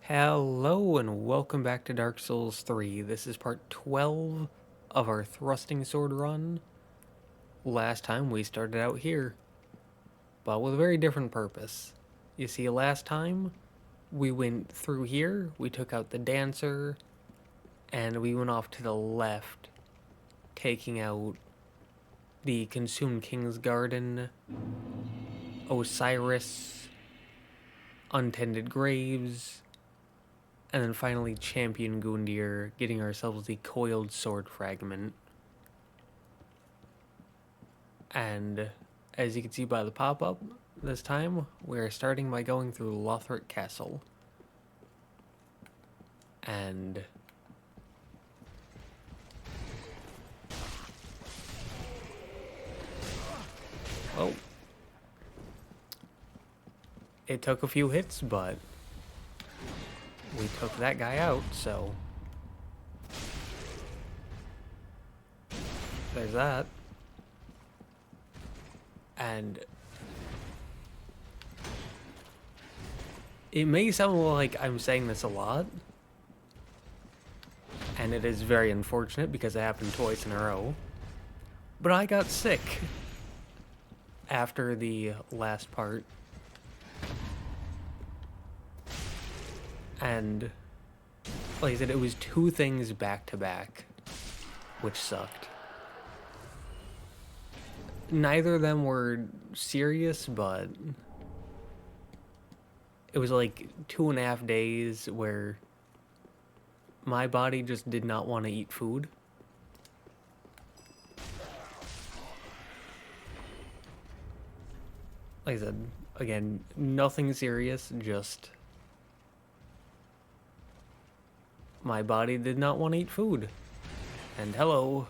Hello and welcome back to Dark Souls 3. This is part 12 of our thrusting sword run. Last time we started out here, but with a very different purpose. You see, last time we went through here, we took out the dancer, and we went off to the left, taking out the Consumed King's Garden, Osiris, Untended Graves, and then finally Champion Gundyr, getting ourselves the Coiled Sword Fragment. And as you can see by the pop-up, this time we are starting by going through Lothric Castle. And well, it took a few hits, but we took that guy out, so there's that. And it may sound like I'm saying this a lot, and it is very unfortunate because it happened twice in a row, but I got sick after the last part. And like I said, it was two things back to back, which sucked. Neither of them were serious, but it was like 2.5 days where my body just did not want to eat food. Like I said, again, nothing serious, just my body did not want to eat food. And hello.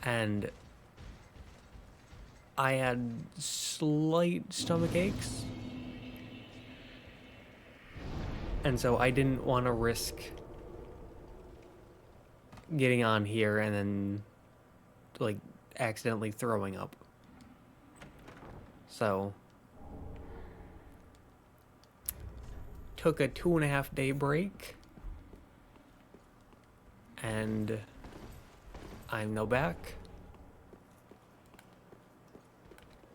And I had slight stomach aches. And so I didn't want to risk getting on here and then like accidentally throwing up. So took a 2.5 day break, and I'm now back,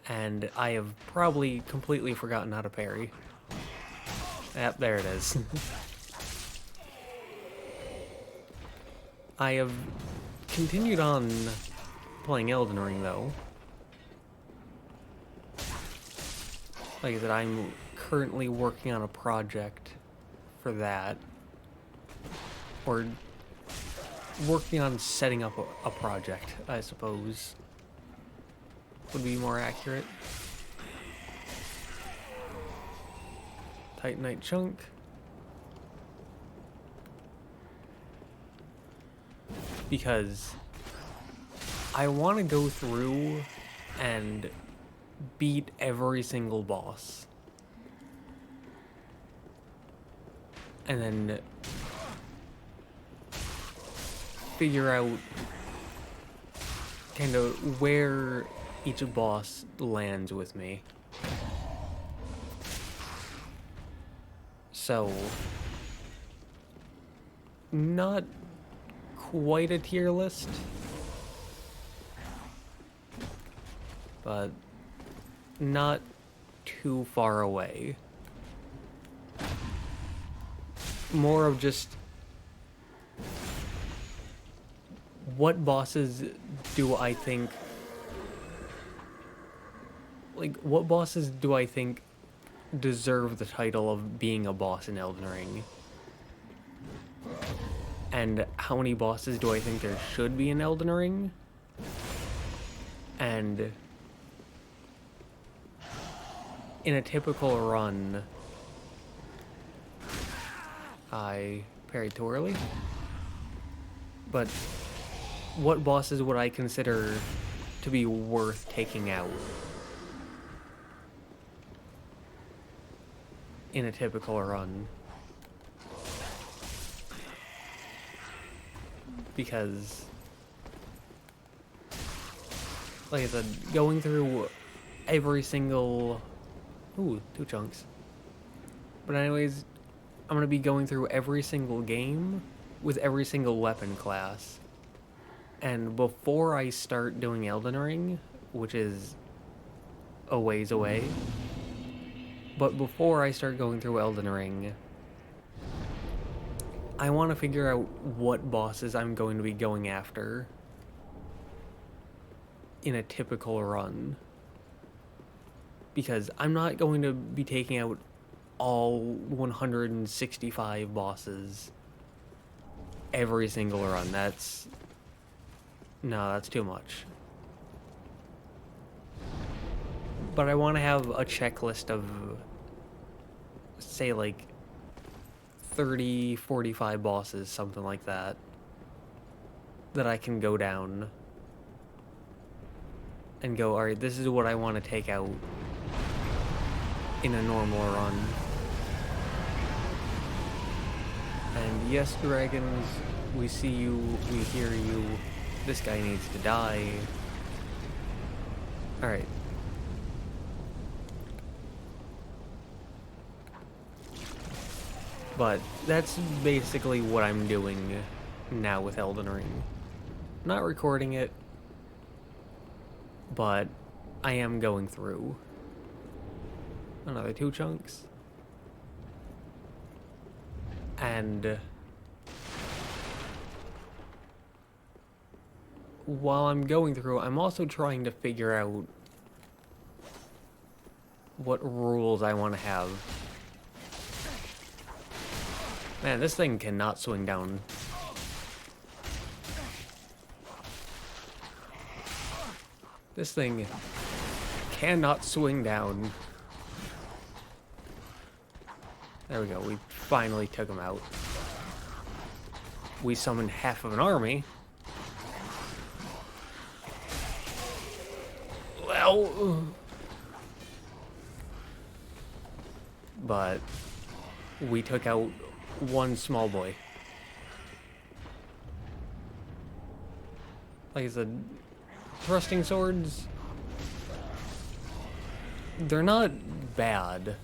and I have probably completely forgotten how to parry. Yep, there it is. I have continued on playing Elden Ring though. Like I said, I'm currently working on a project for that, or working on setting up a project, I suppose would be more accurate. Titanite chunk. Because I want to go through and beat every single boss. And then figure out kind of where each boss lands with me. So, not quite a tier list, but not too far away. More of just what bosses do I think, like, what bosses do I think deserve the title of being a boss in Elden Ring? And how many bosses do I think there should be in Elden Ring? And in a typical run, I parried too early, but what bosses would I consider to be worth taking out in a typical run? Because, like I said, going through every single... Ooh, 2 chunks. But anyways, I'm going to be going through every single game with every single weapon class. And before I start doing Elden Ring, which is a ways away, but before I start going through Elden Ring, I want to figure out what bosses I'm going to be going after in a typical run. Because I'm not going to be taking out all 165 bosses every single run. No, that's too much. But I want to have a checklist of, say, like 30, 45 bosses, something like that I can go down and go, alright, this is what I want to take out in a normal run. And yes, dragons, we see you, we hear you, this guy needs to die. Alright. But that's basically what I'm doing now with Elden Ring. I'm not recording it, but I am going through. Another 2 chunks. And while I'm going through, I'm also trying to figure out what rules I want to have. Man, this thing cannot swing down. This thing cannot swing down. There we go, we finally took him out. We summoned half of an army. Well, but we took out one small boy. Like I said, thrusting swords, they're not bad,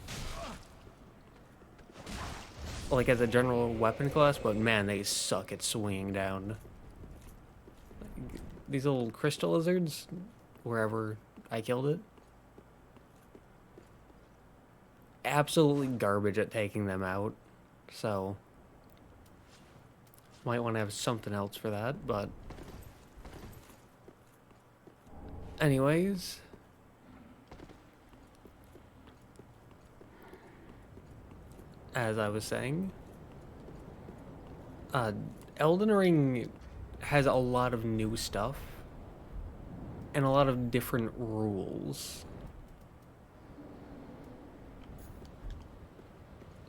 like as a general weapon class, but man, they suck at swinging down. These little crystal lizards, wherever I killed it, absolutely garbage at taking them out. So, might want to have something else for that, but anyways, as I was saying, Elden Ring has a lot of new stuff and a lot of different rules.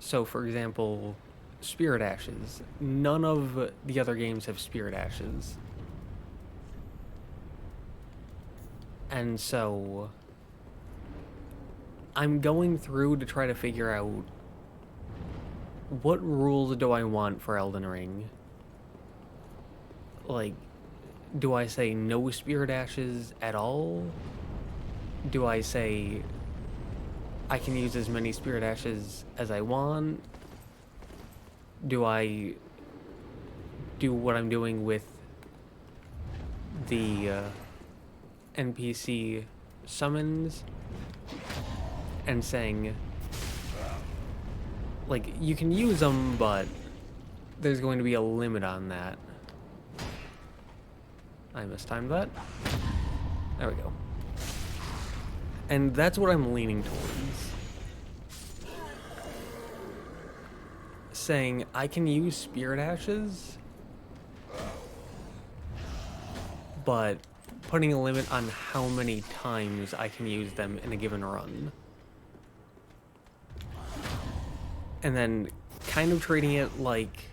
So, for example, Spirit Ashes. None of the other games have Spirit Ashes. And so, I'm going through to try to figure out what rules do I want for Elden Ring. Like, do I say no Spirit Ashes at all? Do I say I can use as many Spirit Ashes as I want? Do I do what I'm doing with the NPC summons and saying, like, you can use them, but there's going to be a limit on that. I mistimed that. There we go. And that's what I'm leaning towards. Saying I can use Spirit Ashes, but putting a limit on how many times I can use them in a given run. And then kind of treating it like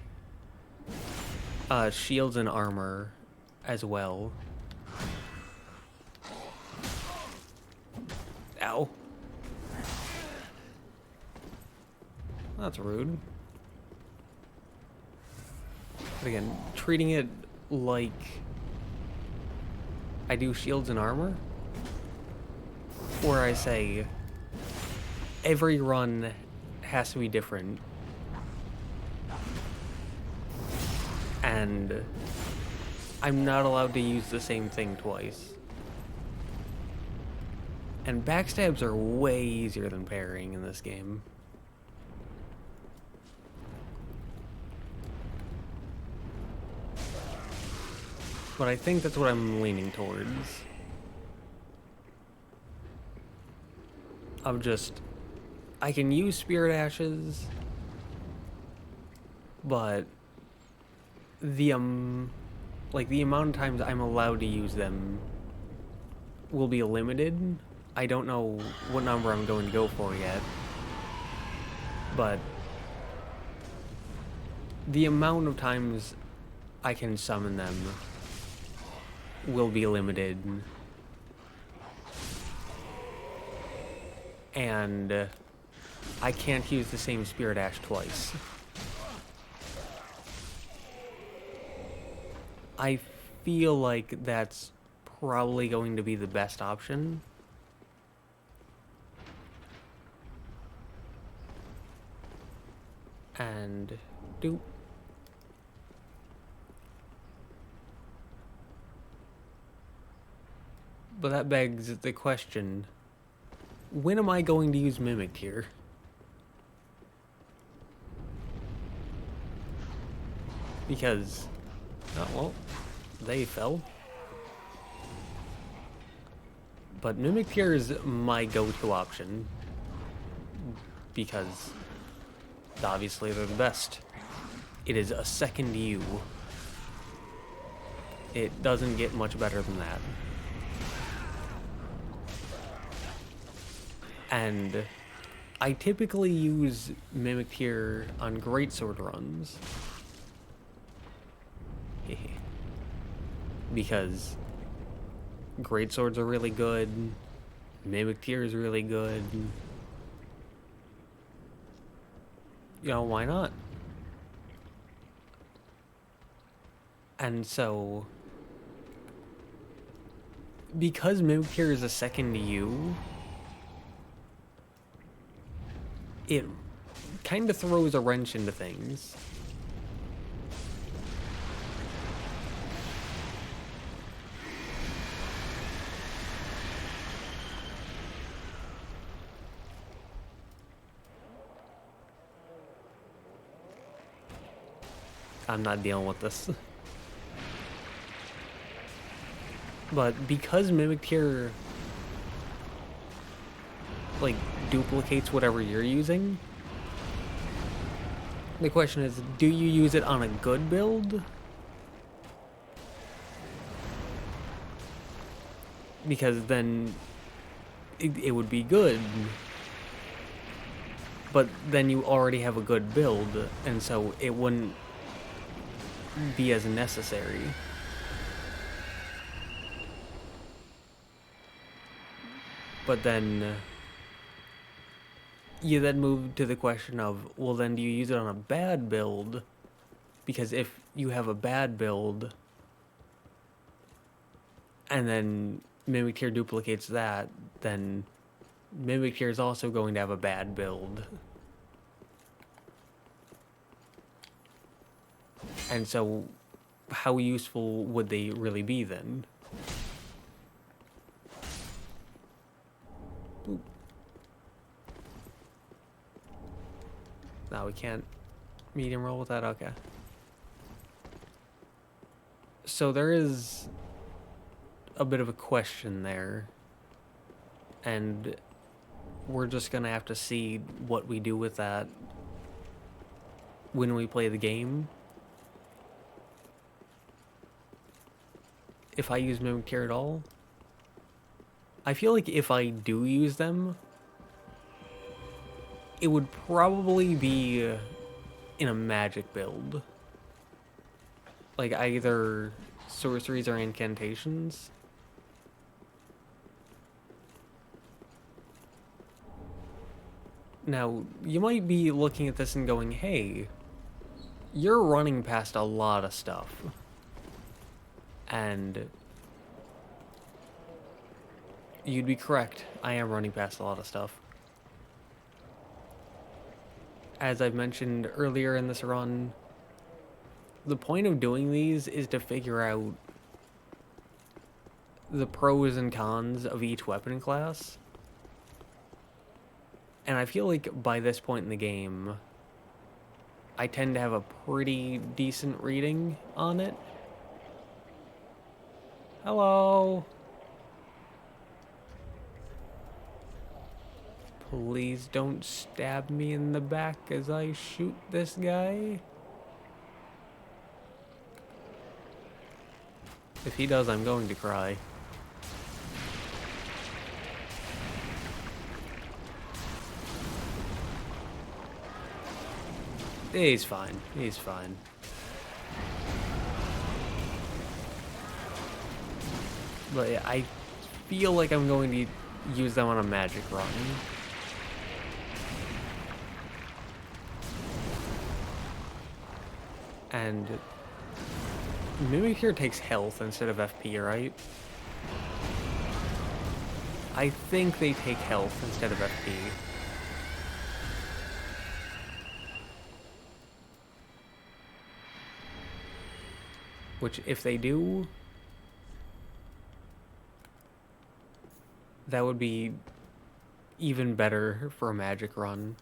shields and armor as well. Ow. That's rude. But again, treating it like I do shields and armor, where I say every run has to be different. And I'm not allowed to use the same thing twice. And backstabs are way easier than parrying in this game. But I think that's what I'm leaning towards. Of just, I can use Spirit Ashes, but the like the amount of times I'm allowed to use them will be limited. I don't know what number I'm going to go for yet, but the amount of times I can summon them will be limited. And I can't use the same Spirit Ash twice. I feel like that's probably going to be the best option. And doop. But that begs the question, when am I going to use Mimic here? Because, oh well, they fell. But Mimic here is my go-to option. Because, obviously they're the best. It is a second U. It doesn't get much better than that. And I typically use Mimic here on Greatsword runs. Because Greatswords are really good, Mimic Tier is really good. You know, why not? And so, because Mimic Tier is a second U, it kind of throws a wrench into things. I'm not dealing with this. But because Mimic Tier, like, duplicates whatever you're using, the question is, do you use it on a good build? Because then it would be good. But then you already have a good build, and so it wouldn't be as necessary. But then you then move to the question of, well, then do you use it on a bad build? Because if you have a bad build and then Mimic Tier duplicates that, then Mimic Tier is also going to have a bad build. And so, how useful would they really be then? Boop. No, we can't medium roll with that? Okay. So there is a bit of a question there. And we're just gonna have to see what we do with that when we play the game. If I use Mimic Tier at all, I feel like if I do use them, it would probably be in a magic build. Like either sorceries or incantations. Now, you might be looking at this and going, hey, you're running past a lot of stuff. And you'd be correct. I am running past a lot of stuff. as I've mentioned earlier in this run, the point of doing these is to figure out the pros and cons of each weapon class. And I feel like by this point in the game, I tend to have a pretty decent reading on it. Hello. Please don't stab me in the back as I shoot this guy. If he does, I'm going to cry. He's fine. He's fine. But yeah, I feel like I'm going to use them on a magic run. And Mimic here takes health instead of FP, right? I think they take health instead of FP. Which, if they do, that would be even better for a magic run.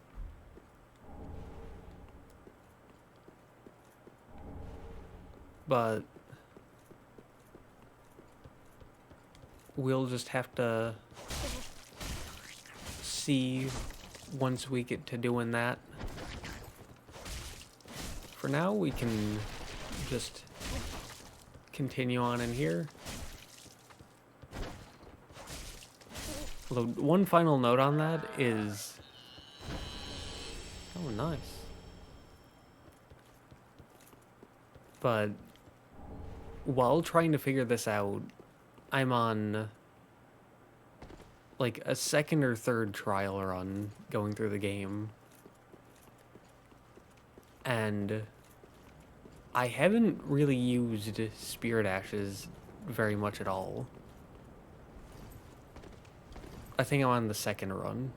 But we'll just have to see once we get to doing that. For now, we can just continue on in here. Although, one final note on that is... Oh, nice. But while trying to figure this out, I'm on like a second or third trial run going through the game. And I haven't really used Spirit Ashes very much at all. I think I'm on the second run.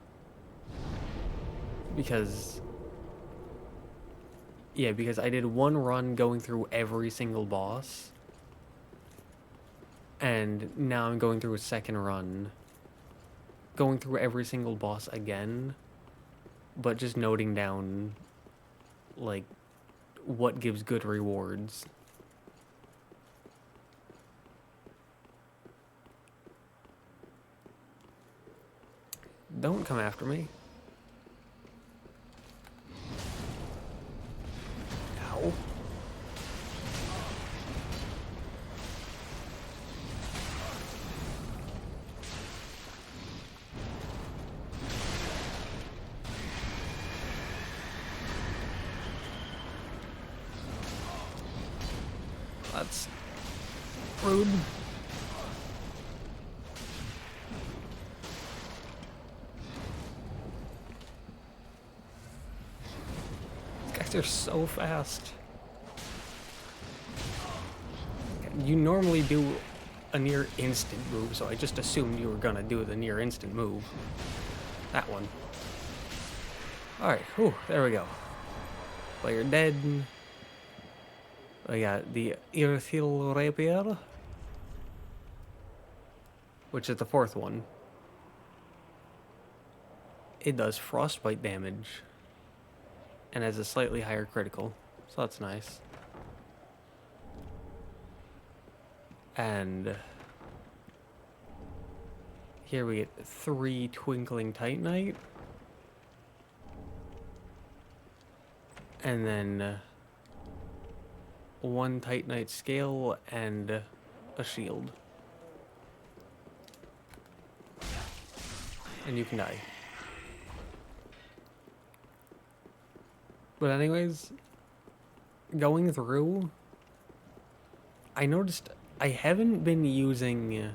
Because... Yeah, because I did one run going through every single boss. And now I'm going through a second run. Going through every single boss again. But just noting down, like, what gives good rewards. Don't come after me. Ow. That's rude. These guys are so fast. You normally do a near instant move, so I just assumed you were gonna do the near instant move. That one. Alright, whew, there we go. Well, you're dead. I got the Irithil Rapier, which is the fourth one. It does frostbite damage and has a slightly higher critical, so that's nice. And here we get 3 Twinkling Titanite, and then 1 Titanite scale and a shield. And you can die. But anyways, going through, I noticed I haven't been using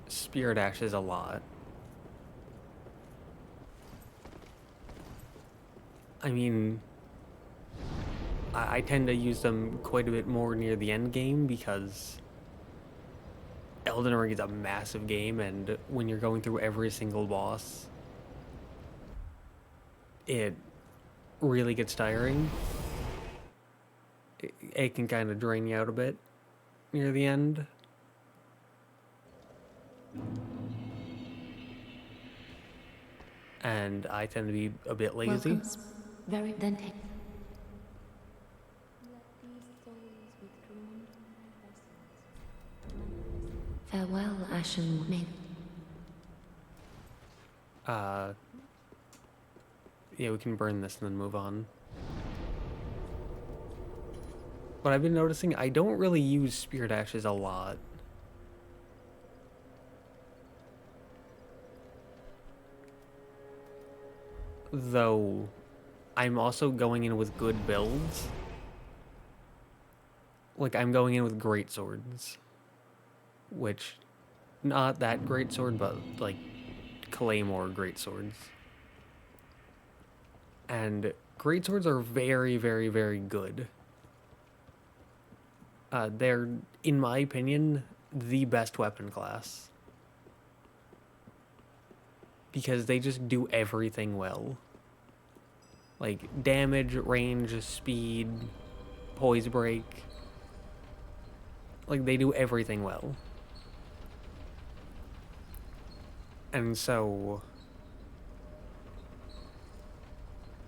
Spirit Ashes a lot. I mean, I tend to use them quite a bit more near the end game because Elden Ring is a massive game, and when you're going through every single boss, it really gets tiring. It can kind of drain you out a bit near the end. And I tend to be a bit lazy. Very then. Farewell, Ashen Maiden. Yeah, we can burn this and then move on. But I've been noticing I don't really use Spirit Ashes a lot. Though, I'm also going in with good builds. Like, I'm going in with great swords. Which, not that great sword, but, like, Claymore great swords. And great swords are very, very, very good. They're, in my opinion, the best weapon class. Because they just do everything well. Like, damage, range, speed, poise break. Like, they do everything well. And so...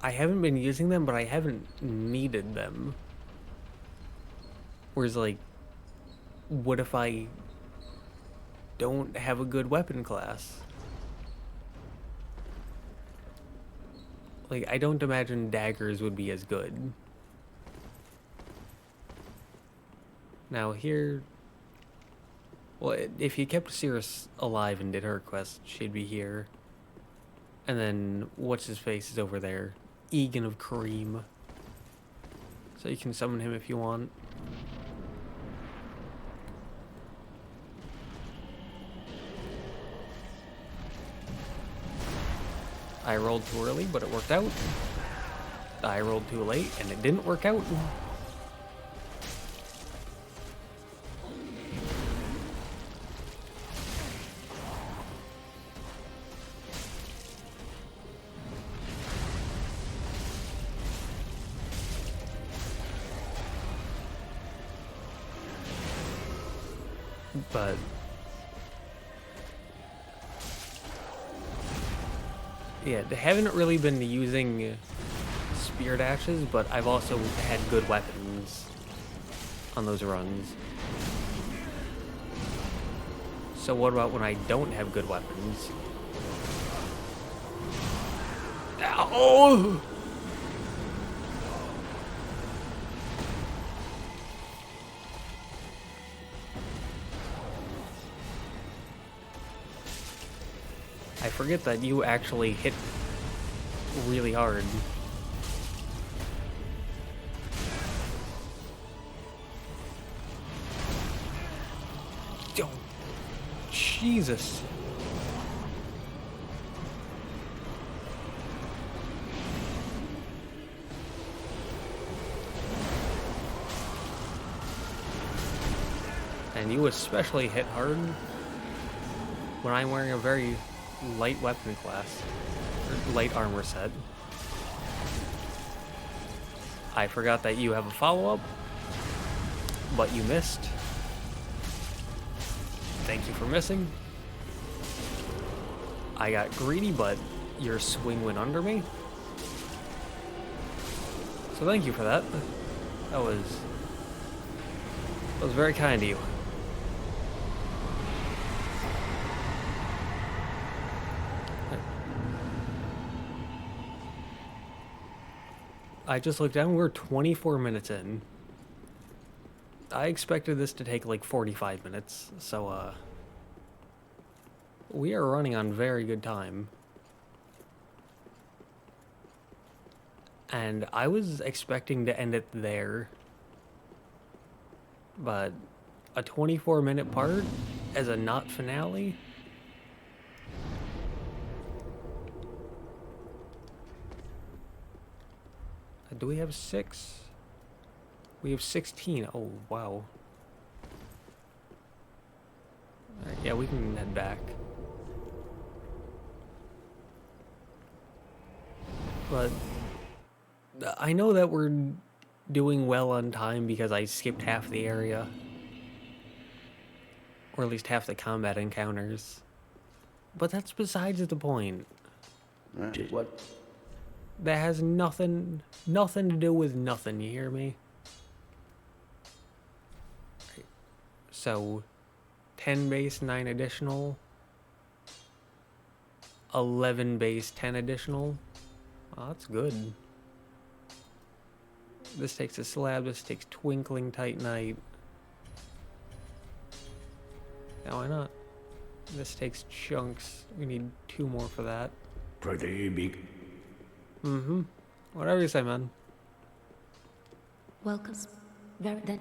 I haven't been using them, but I haven't needed them. Whereas, like, what if I don't have a good weapon class? Like, I don't imagine daggers would be as good. Now here... Well, if you kept Cirrus alive and did her quest, she'd be here. And then, what's-his-face is over there. Egan of Kareem. So you can summon him if you want. I rolled too early, but it worked out. I rolled too late, and it didn't work out. But... yeah, I haven't really been using Spirit Ashes, but I've also had good weapons on those runs. So what about when I don't have good weapons? Ow! I forget that you actually hit really hard. Oh, Jesus. And you especially hit hard when I'm wearing a very light weapon class, or light armor set. I forgot that you have a follow-up, but you missed. Thank you for missing. I got greedy, but your swing went under me. So thank you for that. That was very kind of you. I just looked down, we're 24 minutes in. I expected this to take like 45 minutes, so we are running on very good time. And I was expecting to end it there, but a 24-minute part as a not finale? Do we have 6? We have 16. Oh, wow. Alright, yeah, we can head back. But I know that we're doing well on time because I skipped half the area. Or at least half the combat encounters. But that's besides the point. What? That has nothing to do with nothing, you hear me? So, 10 base, 9 additional. 11 base, 10 additional. Oh, that's good. This takes a slab, this takes Twinkling Titanite. Yeah, why not? This takes chunks. We need 2 more for that. Pretty big. Mm-hmm. Whatever you say, man. Welcome. Very then.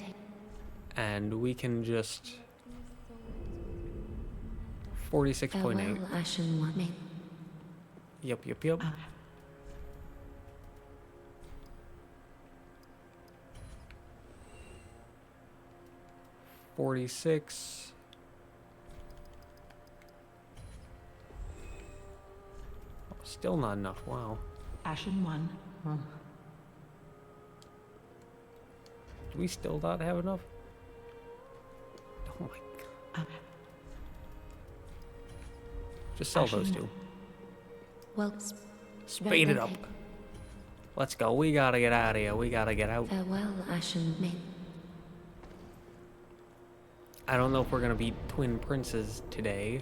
And we can just... 46.8. Farewell, Ashen One Maiden. Yep. 46. Oh, still not enough. Wow. Ashen One. Do we still not have enough? Oh my god. Just sell those two. Well, Speed it up. Let's go. We gotta get out of here. We gotta get out. farewell, Ashen Maiden. I don't know if we're gonna beat Twin Princes today.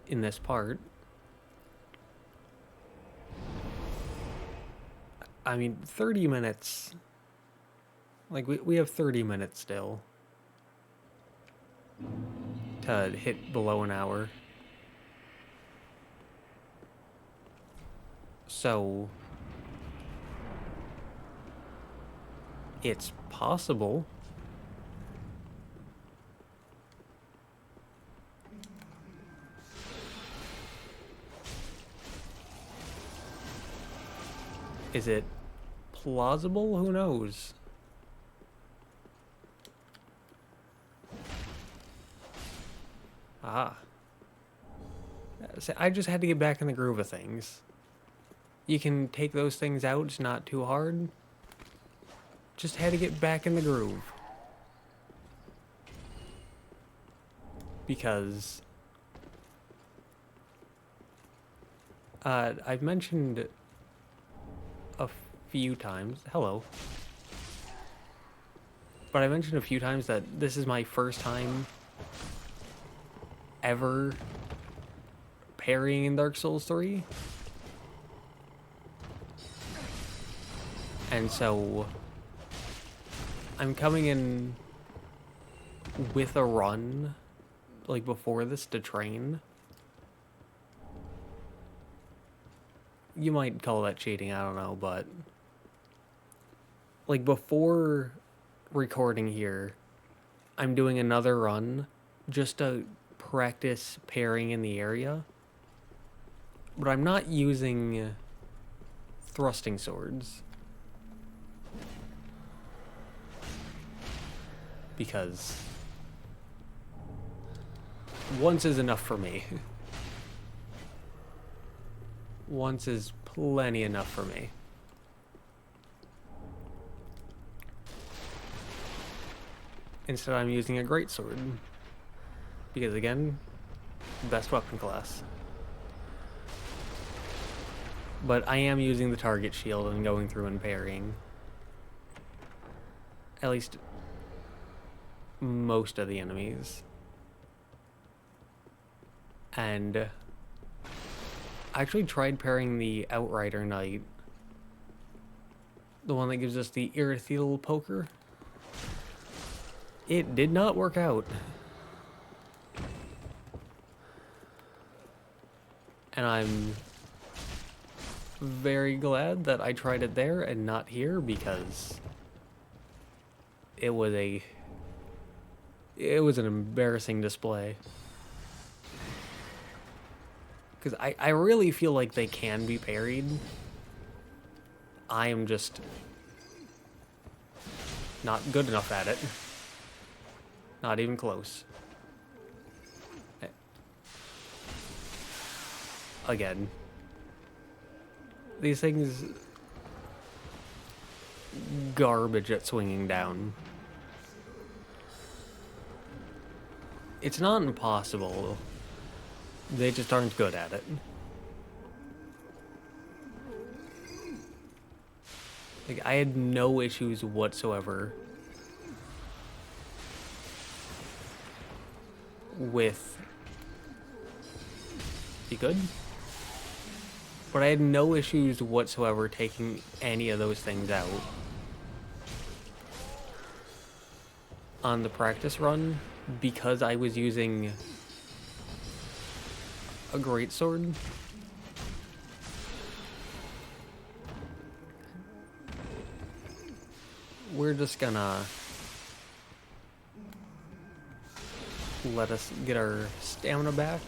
In this part. I mean, 30 minutes. Like, we have 30 minutes still. To hit below an hour. So... it's possible. Is it plausible? Who knows? Ah. So I just had to get back in the groove of things. You can take those things out, it's not too hard. Just had to get back in the groove. Because... I've mentioned a few times... Hello. But I mentioned a few times that this is my first time ever parrying in Dark Souls 3. And so I'm coming in with a run, like before this, to train. You might call that cheating, I don't know, but like before recording here, I'm doing another run just to practice parrying in the area. But I'm not using thrusting swords. Because once is enough for me. Once is plenty enough for me. Instead, I'm using a greatsword. Because again, best weapon class. But I am using the target shield and going through and parrying. At least most of the enemies. And I actually tried parrying the Outrider Knight. The one that gives us the Irithel poker. It did not work out. And I'm very glad that I tried it there and not here, because it was an embarrassing display. Because I really feel like they can be parried. I am just not good enough at it. Not even close. Again. These things garbage at swinging down. It's not impossible. They just aren't good at it. Like, I had no issues whatsoever with... You good? But I had no issues whatsoever taking any of those things out on the practice run because I was using a greatsword. We're just gonna let us get our stamina back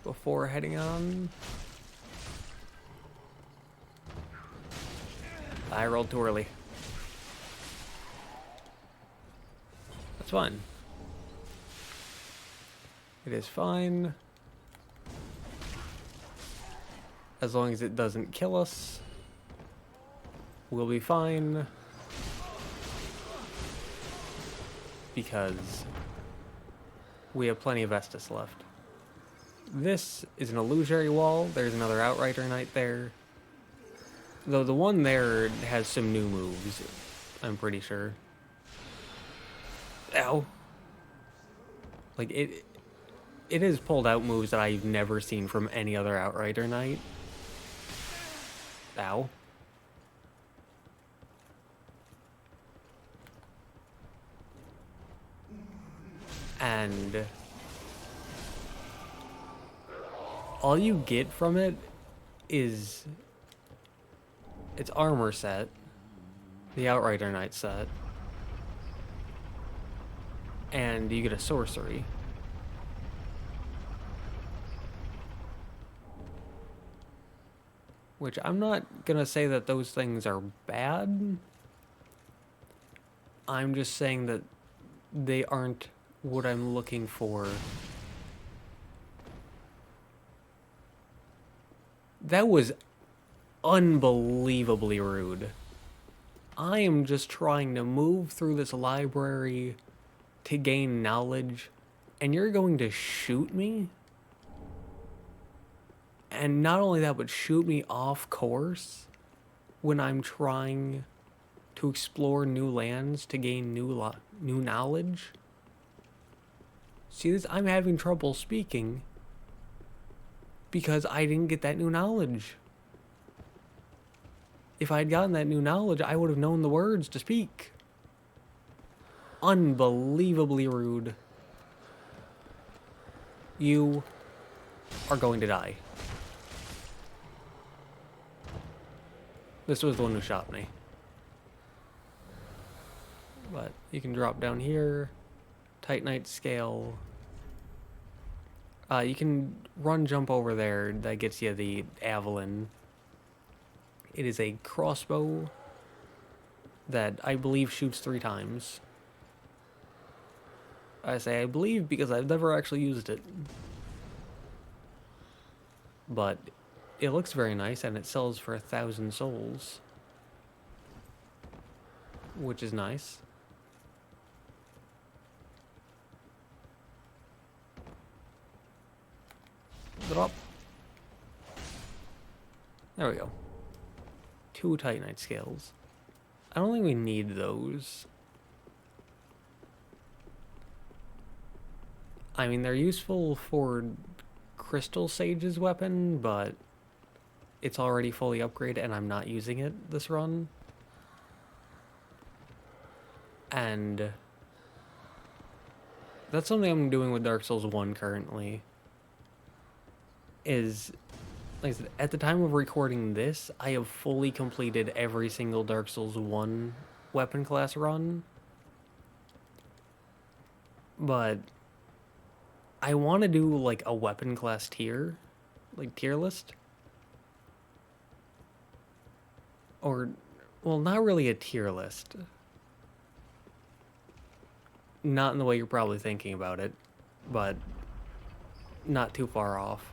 before heading on. I rolled too early. That's fine. It is fine. As long as it doesn't kill us, we'll be fine. Because we have plenty of Estus left. This is an illusory wall. There's another Outrider Knight there. Though the one there has some new moves, I'm pretty sure. Ow. Like, it has pulled out moves that I've never seen from any other Outrider Knight. Ow. And all you get from it is its armor set, the Outrider Knight set, and you get a sorcery. Which I'm not gonna say that those things are bad. I'm just saying that they aren't what I'm looking for. That was unbelievably rude. I am just trying to move through this library to gain knowledge, and you're going to shoot me? And not only that, but shoot me off course when I'm trying to explore new lands to gain new knowledge? See this? I'm having trouble speaking because I didn't get that new knowledge. If I had gotten that new knowledge, I would have known the words to speak. Unbelievably rude. You are going to die. This was the one who shot me. But you can drop down here. Titanite scale. You can run jump over there. That gets you the Avalon. It is a crossbow that I believe shoots 3 times. I say I believe because I've never actually used it. But it looks very nice and it sells for 1,000 souls. Which is nice. Drop. There we go. 2 Titanite scales. I don't think we need those. I mean, they're useful for Crystal Sage's weapon, but it's already fully upgraded and I'm not using it this run. And that's something I'm doing with Dark Souls 1 currently. Is, like I said, at the time of recording this, I have fully completed every single Dark Souls 1 weapon class run. But I want to do like a weapon class tier, like tier list. Or, well, not really a tier list. Not in the way you're probably thinking about it, but not too far off.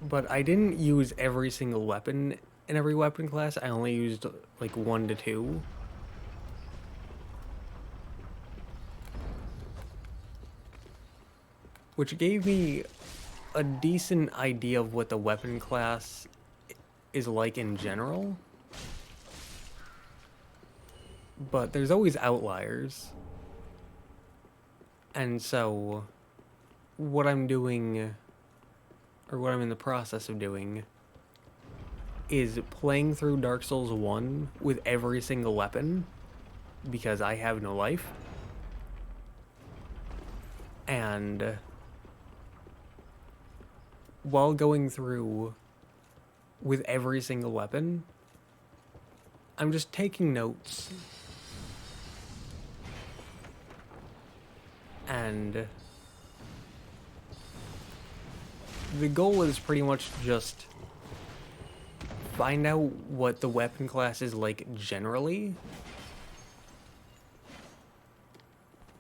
But I didn't use every single weapon in every weapon class. I only used like 1 to 2. Which gave me a decent idea of what the weapon class is like in general. But there's always outliers. And so what I'm doing, or what I'm in the process of doing, is playing through Dark Souls 1 with every single weapon, because I have no life. And while going through with every single weapon, I'm just taking notes. And the goal is pretty much just find out what the weapon class is like generally,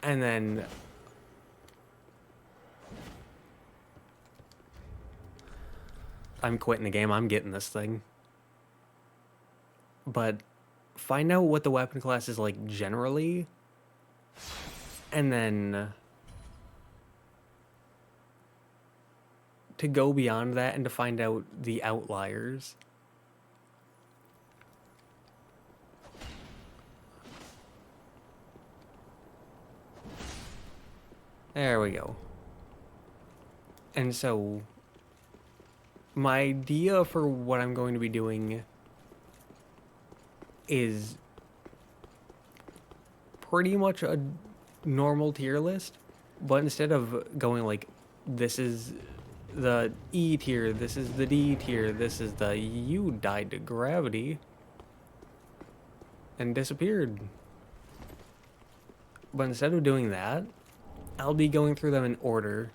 and then I'm quitting the game, I'm getting this thing. But find out what the weapon class is like generally, and then to go beyond that and to find out the outliers. There we go. And so my idea for what I'm going to be doing is pretty much a normal tier list, but instead of going like, this is the E tier, this is the D tier, this is the you died to gravity and disappeared. But instead of doing that, I'll be going through them in order.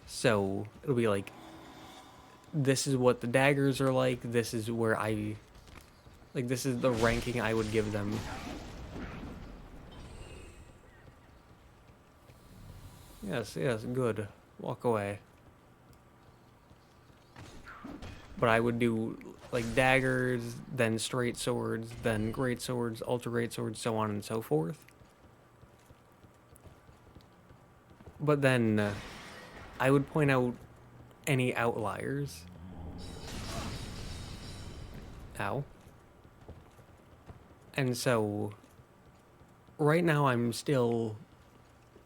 So it'll be like, this is what the daggers are like, this is where this is the ranking I would give them. Yes, good. Walk away. But I would do like daggers, then straight swords, then great swords, ultra great swords, so on and so forth. But then I would point out any outliers. Ow. And so right now I'm still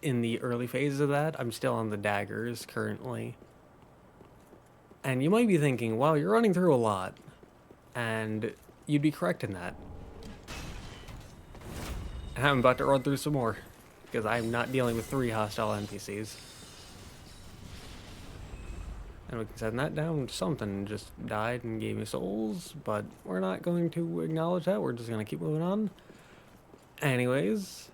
in the early phases of that. I'm still on the daggers currently. And you might be thinking, wow, you're running through a lot. And you'd be correct in that. And I'm about to run through some more, because I'm not dealing with 3 hostile NPCs. And we can send that down. Something just died and gave me souls, but we're not going to acknowledge that. We're just going to keep moving on. Anyways.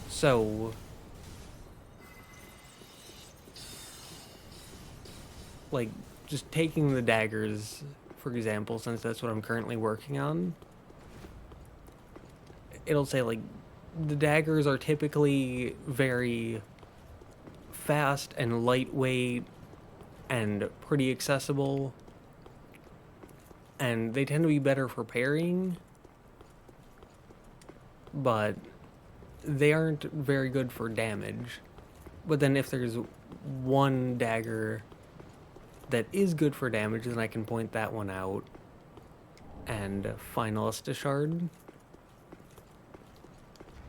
So like, just taking the daggers, for example, since that's what I'm currently working on, it'll say, like, the daggers are typically very fast and lightweight and pretty accessible, and they tend to be better for parrying, but they aren't very good for damage. But then if there's one dagger that is good for damage, then I can point that one out. And Finalista Shard.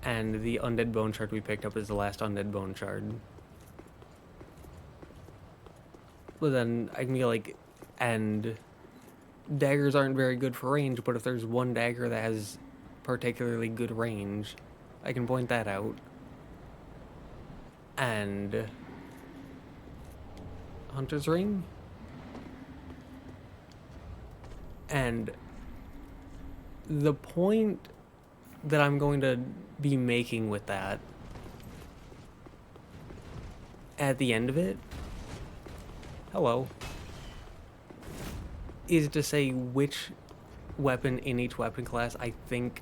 And the Undead Bone Shard we picked up is the last Undead Bone Shard. But then I can be like, and daggers aren't very good for range, but if there's one dagger that has particularly good range, I can point that out. And Hunter's Ring. And the point that I'm going to be making with that at the end of it, hello, is to say which weapon in each weapon class I think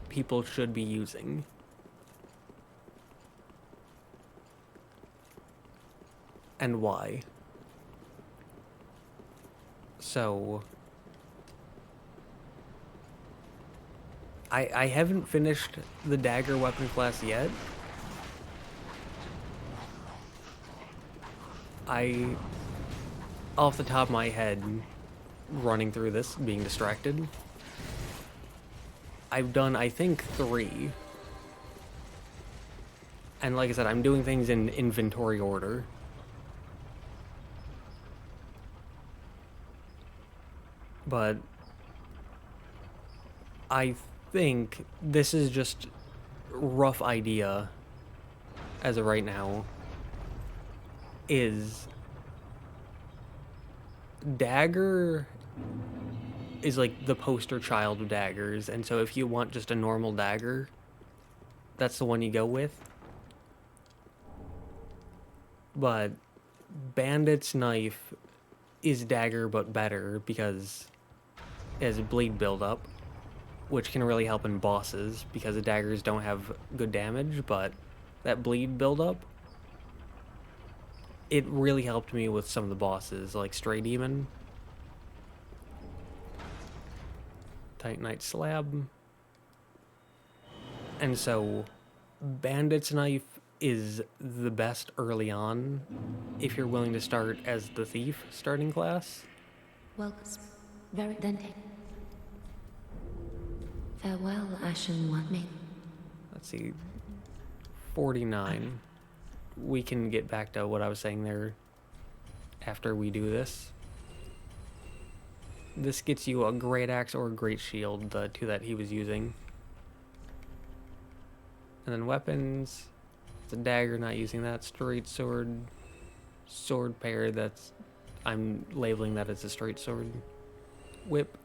people should be using. and why. So I haven't finished the dagger weapon class yet. Off the top of my head, running through this, being distracted, I've done, I think, 3. And like I said, I'm doing things in inventory order. But I think this is just rough idea as of right now is dagger is like the poster child of daggers, and so if you want just a normal dagger, that's the one you go with. But Bandit's knife is dagger but better because it has bleed buildup, which can really help in bosses because the daggers don't have good damage, but that bleed buildup, it really helped me with some of the bosses, like Stray Demon, Titanite Slab. And so Bandit's knife is the best early on if you're willing to start as the thief starting class. Welcome. Very then. Farewell, Ashen One Maiden. Let's see, 49. We can get back to what I was saying there after we do this. This gets you a great axe or a great shield, the 2 that he was using. And then weapons, it's a dagger, not using that. Straight sword, sword pair, that's, I'm labeling that as a straight sword. Whip,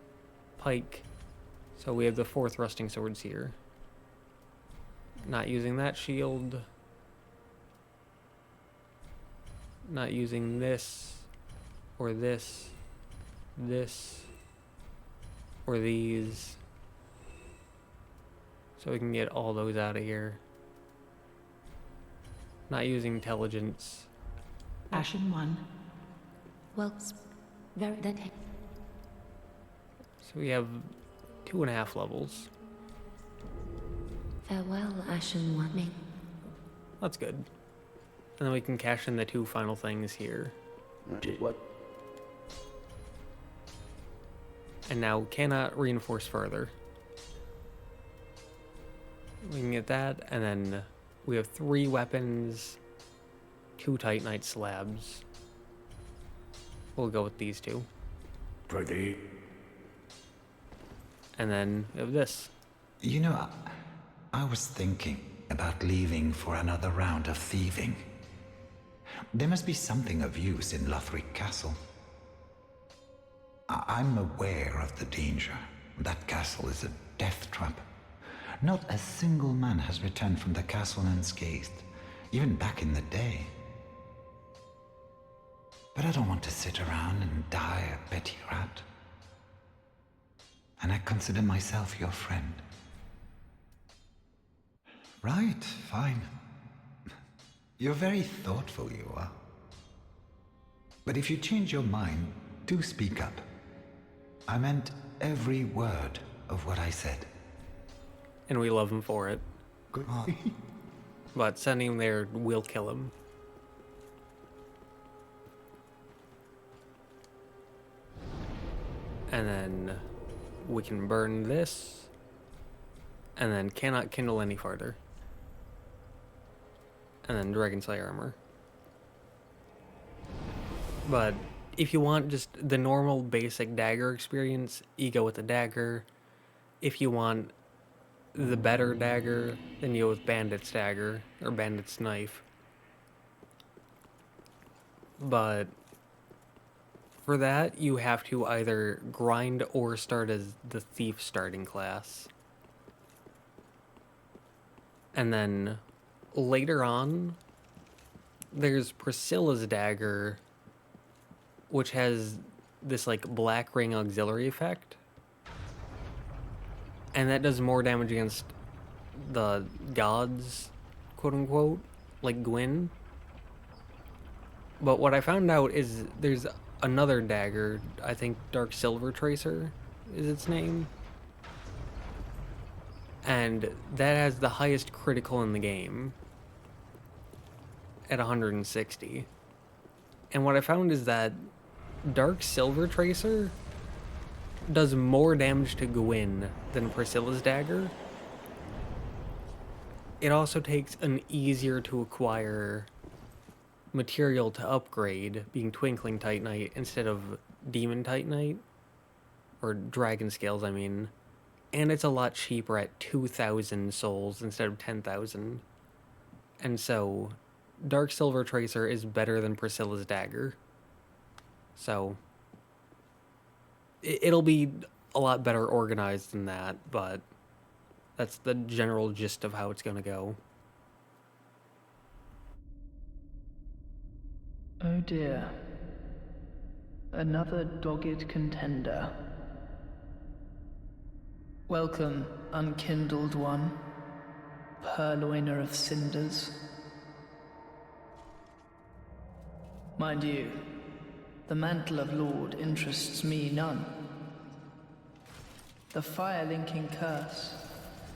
pike. So we have the 4 thrusting swords here. Not using that shield. Not using this, or this, or these. So we can get all those out of here. Not using intelligence. Ashen One. Welcome. Very then. So we have 2.5 levels. Farewell, Ashen One Maiden. That's good. And then we can cash in the 2 final things here. What? And now cannot reinforce further. We can get that, and then we have 3 weapons, 2 Titanite slabs. We'll go with these 2. Pretty. And then we have this. You know, I was thinking about leaving for another round of thieving. There must be something of use in Lothric Castle. I'm aware of the danger. That castle is a death trap. Not a single man has returned from the castle unscathed, even back in the day. But I don't want to sit around and die a petty rat. And I consider myself your friend. Right, fine. You're very thoughtful, you are. But if you change your mind, do speak up. I meant every word of what I said. And we love him for it. Good. But sending him there will kill him. And then we can burn this. And then cannot kindle any farther. And then Dragonslayer Armour. But if you want just the normal basic dagger experience, you go with the dagger. If you want the better dagger, then you go with Bandit's dagger or Bandit's knife. But for that, you have to either grind or start as the thief starting class. And then later on, there's Priscilla's dagger, which has this like black ring auxiliary effect. And that does more damage against the gods, quote unquote, like Gwyn. But what I found out is there's another dagger, I think Dark Silver Tracer is its name. And that has the highest critical in the game at 160. And what I found is that Dark Silver Tracer does more damage to Gwyn than Priscilla's dagger. It also takes an easier to acquire material to upgrade, being Twinkling Titanite instead of Demon Titanite, or Dragon Scales, I mean. And it's a lot cheaper at 2,000 souls instead of 10,000. And so, Dark Silver Tracer is better than Priscilla's dagger. So, it'll be a lot better organized than that, but that's the general gist of how it's gonna go. Oh dear. Another dogged contender. Welcome, unkindled one, purloiner of cinders. Mind you, the mantle of Lord interests me none. The fire-linking curse,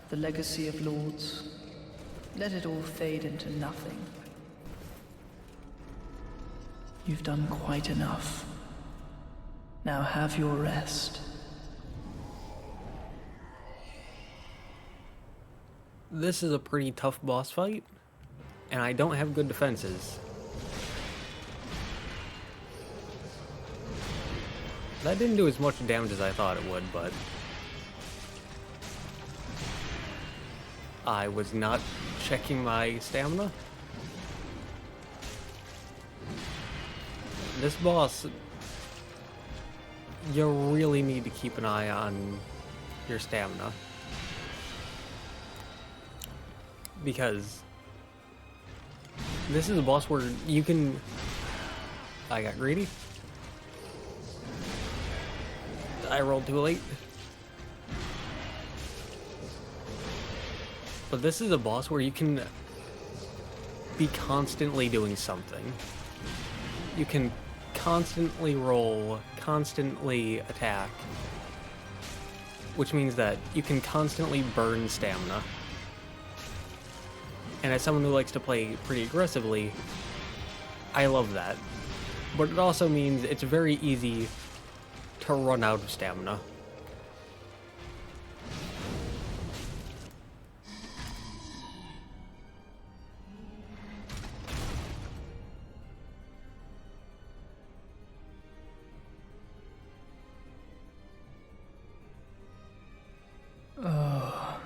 the legacy of lords, let it all fade into nothing. You've done quite enough. Now have your rest. This is a pretty tough boss fight, and I don't have good defenses. That didn't do as much damage as I thought it would, but I was not checking my stamina. This boss, you really need to keep an eye on your stamina. Because this is a boss where you can... I got greedy. I rolled too late. But this is a boss where you can be constantly doing something. You can constantly roll, constantly attack, which means that you can constantly burn stamina. And as someone who likes to play pretty aggressively, I love that. But it also means it's very easy to run out of stamina. Oh,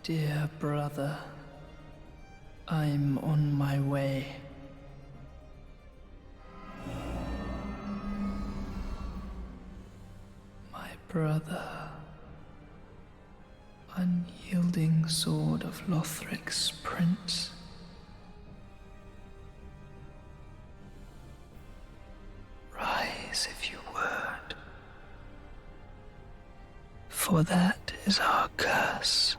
dear brother. I'm on my way. My brother. Unyielding sword of Lothric's prince. Rise if you would. For that is our curse.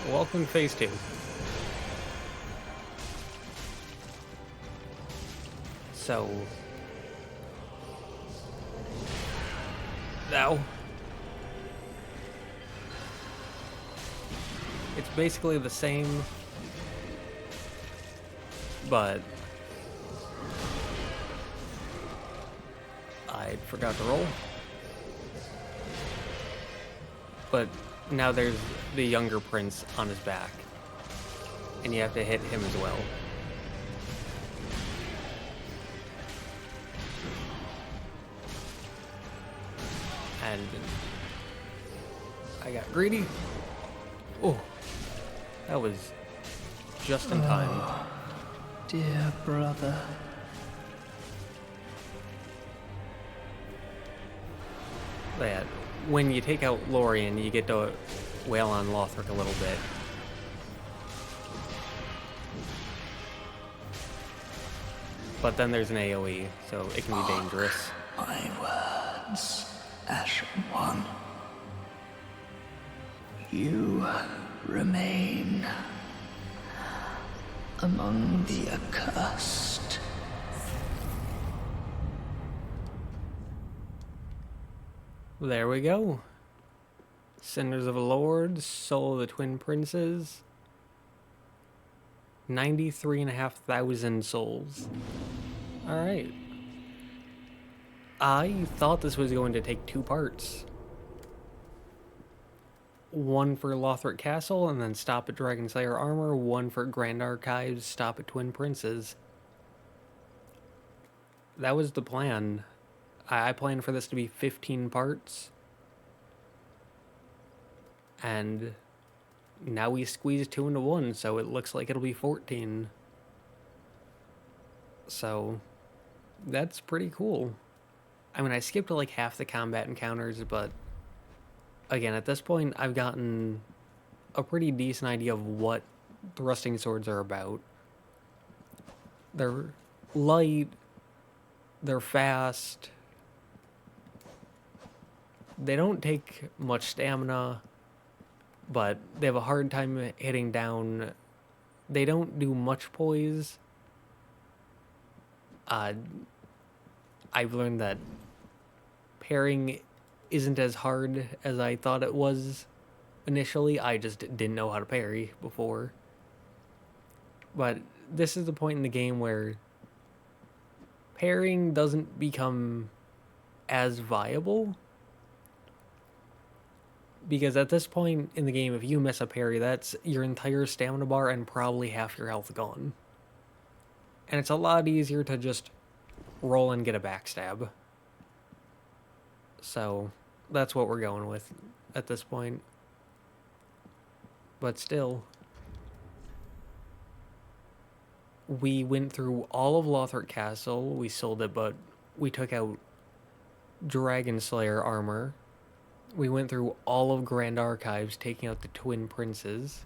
Welcome to phase 2. So... now... it's basically the same, but... I forgot to roll. But now there's the younger prince on his back, and you have to hit him as well. And I got greedy. Oh, that was just in time. Dear brother. That when you take out Lorien, you get to wail on Lothric a little bit. But then there's an AoE, so it can be dangerous. My words, Ashen One. You remain among the accursed. There we go. Cinders of a Lord, Soul of the Twin Princes. 93,500 souls. Alright. I thought this was going to take 2 parts. One for Lothric Castle, and then stop at Dragonslayer Armour. One for Grand Archives, stop at Twin Princes. That was the plan. I planned for this to be 15 parts. And now we squeezed 2 into 1, so it looks like it'll be 14. So, that's pretty cool. I mean, I skipped like half the combat encounters, but again, at this point, I've gotten a pretty decent idea of what thrusting swords are about. They're light, they're fast, they don't take much stamina, but they have a hard time hitting down. They don't do much poise. I've learned that parrying isn't as hard as I thought it was initially. I just didn't know how to parry before. But this is the point in the game where parrying doesn't become as viable. Because at this point in the game, if you miss a parry, that's your entire stamina bar and probably half your health gone. And it's a lot easier to just roll and get a backstab. So, that's what we're going with at this point. But still, we went through all of Lothric Castle. We sold it, but we took out Dragonslayer Armour. We went through all of Grand Archives, taking out the Twin Princes.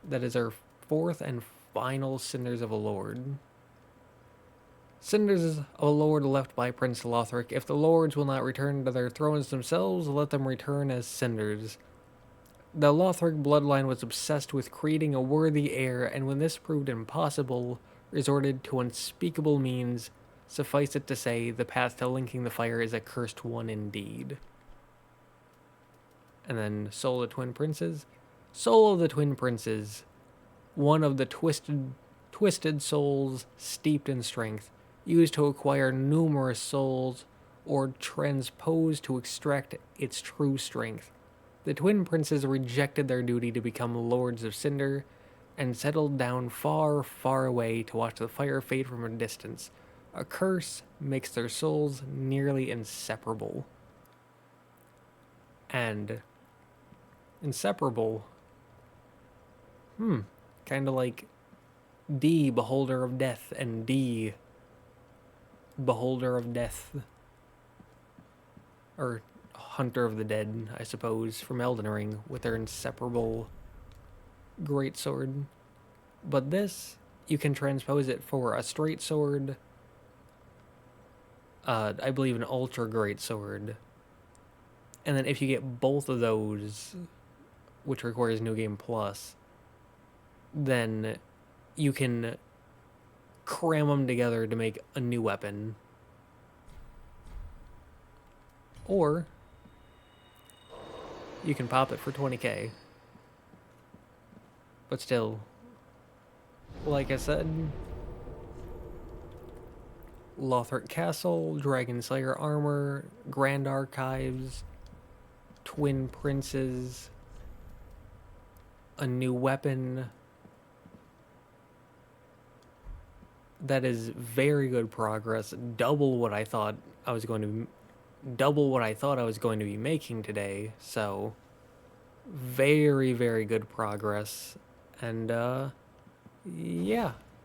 That is our 4th and final Cinders of a Lord. Cinders of a Lord left by Prince Lothric. If the lords will not return to their thrones themselves, let them return as cinders. The Lothric bloodline was obsessed with creating a worthy heir, and when this proved impossible, resorted to unspeakable means. Suffice it to say, the path to linking the fire is a cursed one indeed. And then Soul of the Twin Princes. Soul of the Twin Princes. One of the twisted souls steeped in strength, used to acquire numerous souls, or transposed to extract its true strength. The Twin Princes rejected their duty to become Lords of Cinder, and settled down far, far away to watch the fire fade from a distance. A curse makes their souls nearly inseparable. And inseparable, kind of like D, Beholder of Death, and D, Beholder of Death, or Hunter of the Dead, I suppose, from Elden Ring, with their inseparable greatsword. But this, you can transpose it for a straight sword, I believe an ultra greatsword, and then if you get both of those, which requires New Game Plus, then you can cram them together to make a new weapon. Or you can pop it for 20k. But still, like I said, Lothric Castle, Dragonslayer Armour, Grand Archives, Twin Princes, a new weapon. That is very good progress, double what I thought I was going to double what I thought I was going to be making today, so very, very good progress. And, yeah,